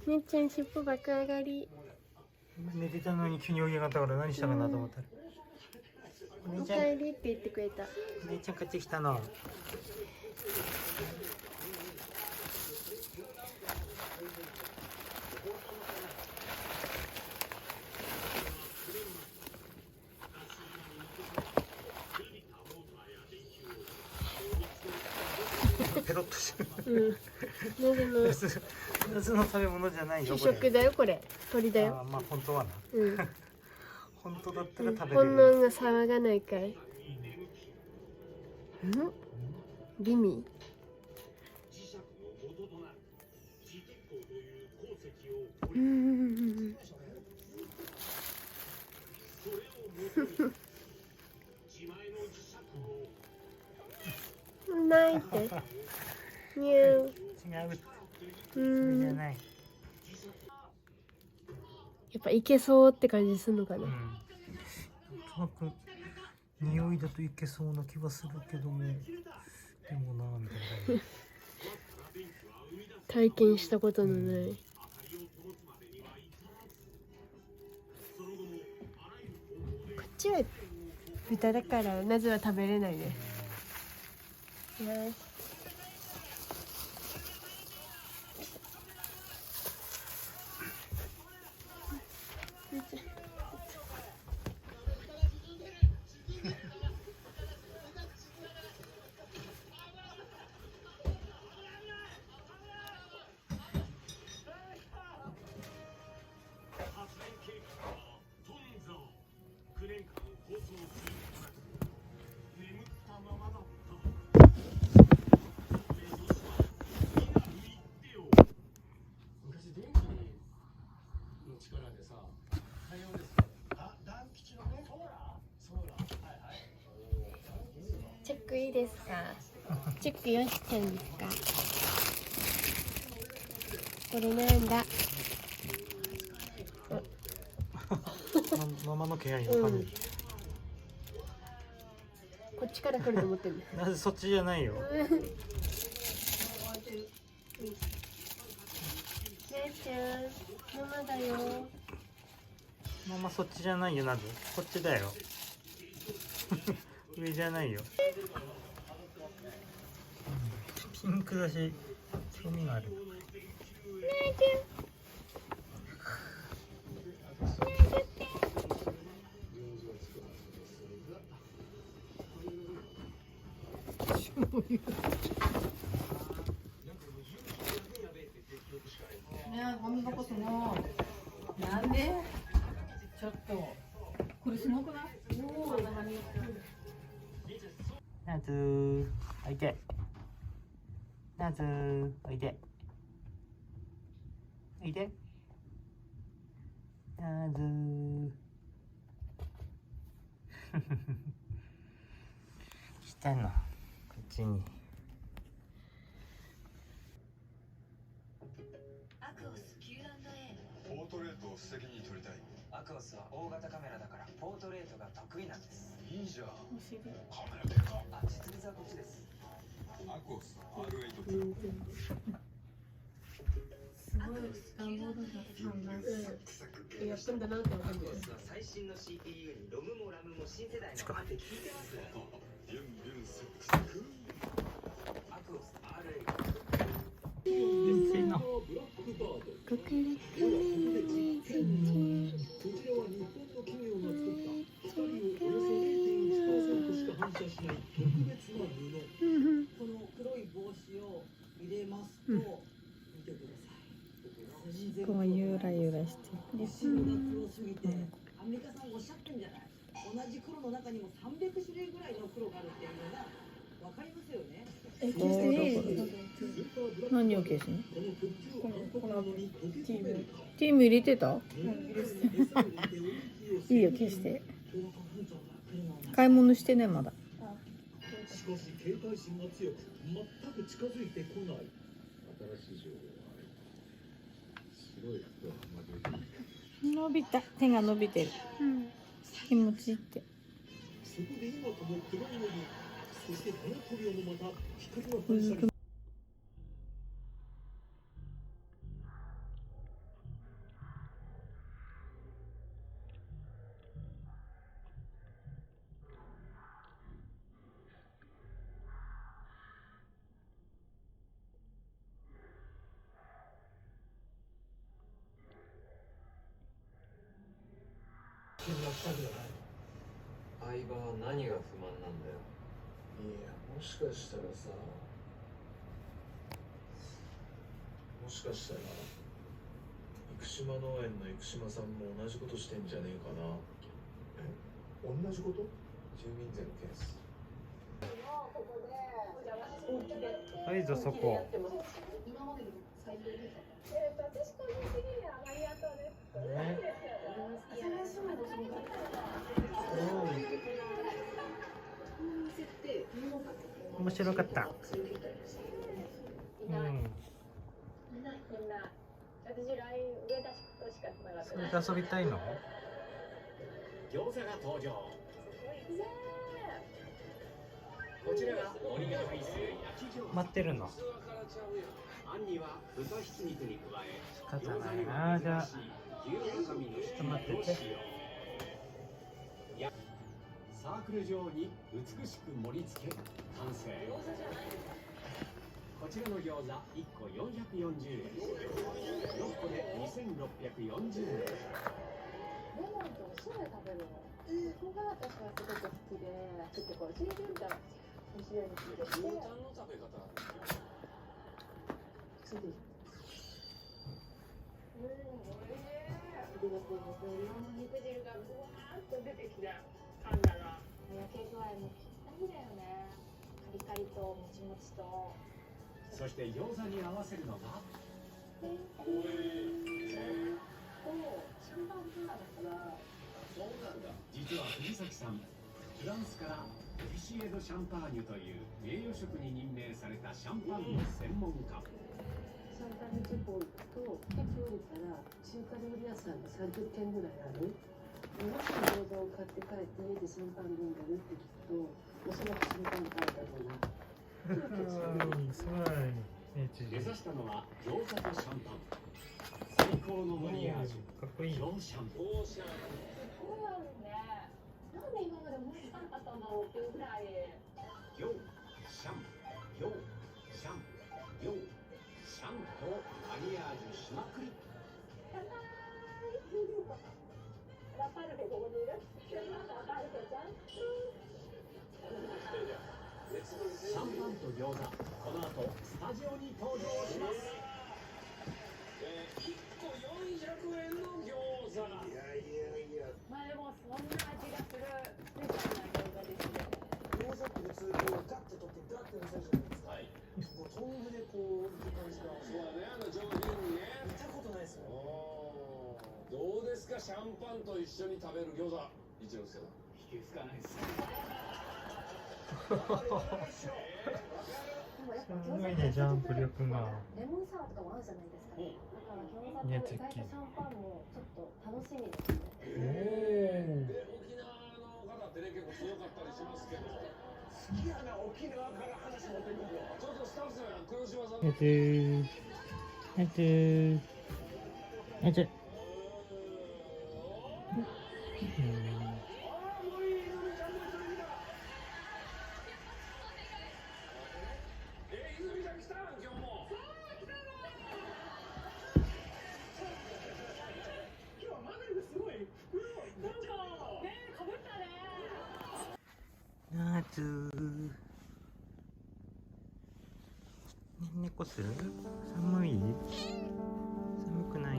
ねっちゃん尻尾爆上がり。寝てたのに急に起き上がったから何したかなと思ったら、お姉おちゃん、かえりって言ってくれた。お姉ちゃん帰ってきたの。ペロッとしてる。夏の食べ物じゃないよ主これ。食だよこれ。鳥だよ。あ、まあ本当はな。うん。本当だったら食べれ本る。能が騒がないかい。リミ。うまいって。ニュー。違う。それじゃない。やっぱいけそうって感じするのかな。なんとなく匂いだといけそうな気はするけども、でもなみたいな。体験したことのない。こっちは豚だからなぜは食べれないね。よし。チェックいいですか？チェックよしちゃうんですか？これなんだ？ママの気配わかんない。こっちから来ると思ってる。なぜそっちじゃないよ。ねえちゃん、ママだよ。ママそっちじゃないよ。なぜこっちだよ。上じゃないよ。ピンクだし興味がある。ねえちゃん。今度こそもうなんでちょっとこれすごくない？なずーおいで。なずーおいで。おいで。なずー。来たのこっちに。アクオス Q&A。 ポートレートを素敵に撮りたい。アクオスは大型カメラだからポートレートが得意なんです。いいじゃん。カメラでか。あ、実物はこっちです。アクオス R8 プロ。すごいダンボールが散乱してやったんだなってわかる。アクオスは最新の CPU にロムもラムも新世代のって聞いてます。ビュンビュンサクサク。アクオス R8。せーの。ごくりくりこちらは日本の企業が作った光をおよそ 0.1% しか反射しない特別な布。この黒い帽子を入れますと、見てください。こうゆらゆらして西身が黒すぎて、アメリカさんおっしゃってんじゃない。同じ黒の中にも300種類ぐらいの黒があるっていうのがわかりますよね。消していい？何を消すの？このティーム入れてた？いいよ消して。買い物してねまだ。しかし警戒心が強く全く近づいてこない。新しい情報は白い服はまだ伸びた手が伸びてる。うん。気持ちいいって。そこで今とも黒いのに、そして花トリオもまた光の反射に連絡したんじゃない。相葉は何が不満なんだよ。いや、もしかしたらさ、もしかしたら生島農園の生島さんも同じことしてんじゃねえかな。同じこと？住民税のケース。はいじゃあそこ面白かった。それで遊びたいの？餃子が登場。こちらが森が配する焼き餃子。待ってるの？あんには豚ひき肉に加え、仕方ないな。じゃあちょっと待ってて。サークル状に美しく盛り付け完成。こちらの餃子1個440円、6個で2640円。レモンとお塩で食べるの。そこが私はすごく好きで、ちょっとこうチーズみたいなお塩につけて。牛タンの食べ方。次。おいしい。でですね、肉汁がブワーッと出てきて、噛んだら焼け具合もぴったりだよね。カリカリともちもちと。そして餃子に合わせるのがシャンパンツナだから。実は藤崎さん、フランスからオフィシエ・ド・シャンパーニュという名誉職に任命されたシャンパンの専門家。シャンパン地方行くと駅降りたら中華料理屋さんが30軒ぐらいある。もし餃子を買って帰って家でシャンパン飲んでるって聞くと、おそらくシャンパン買えたろうな。すごい。目指したのは餃子とシャンパン、最高のマリアージュ。かっこいい。餃シャン。すごいあるね。なんで今まで思いつかなかったんだろうっていうぐらい。餃シャン、餃シャン、餃シャンとマリアージュしまくり。ラパルフェここにいる？ラパルフェちゃん？シャンパンと餃子、この後スタジオに登場します。1個400円の餃子。いやいやいや。まあでもそんな味がするスペシャルな餃子ですね。餃子って普通こうガッて取ってガッて乗せるじゃないですか。はい。こう豆腐でこういく感じが。そうだね、上品にね。見たことないですよ。どうですか、シャンパンと一緒に食べる餃子。一之輔さん。引きつかないです。すごいね、ジャンプ力が。レモンサワーとかも合うじゃないですか。だから餃子と意外とシャンパンもちょっと楽しみですね。で、沖縄の方ってね、結構強かったりしますけど。好きやな、沖縄から話持ってくるよ。ちょっとスタッフさん、黒島さん。泉ちゃん来たん、今日も。今日はマグリがすごい袋なんかね、かぶったね。夏。猫する？寒い？寒くない？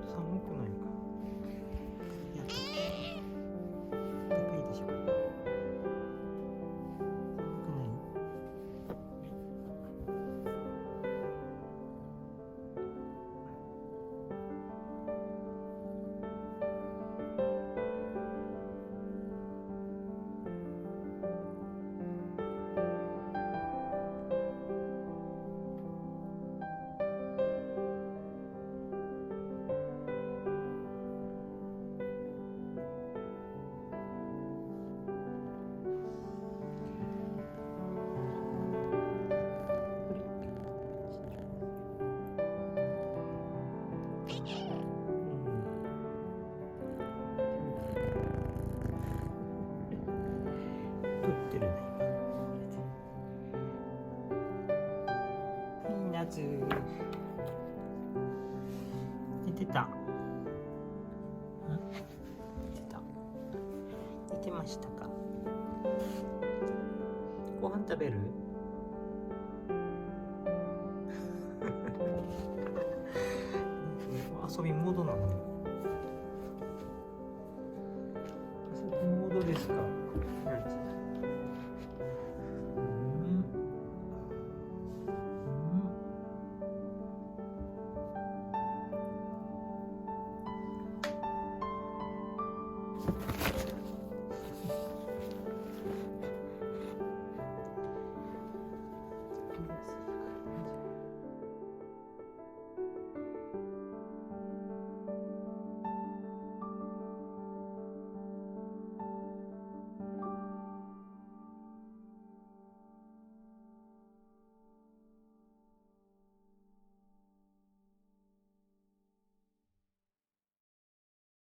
寒くないか。いや、高いでしょ。寒くない？てるね。みんなず寝てた。寝てた。寝てましたか。ご飯食べる？遊びモードなの？遊びモードですか？うん。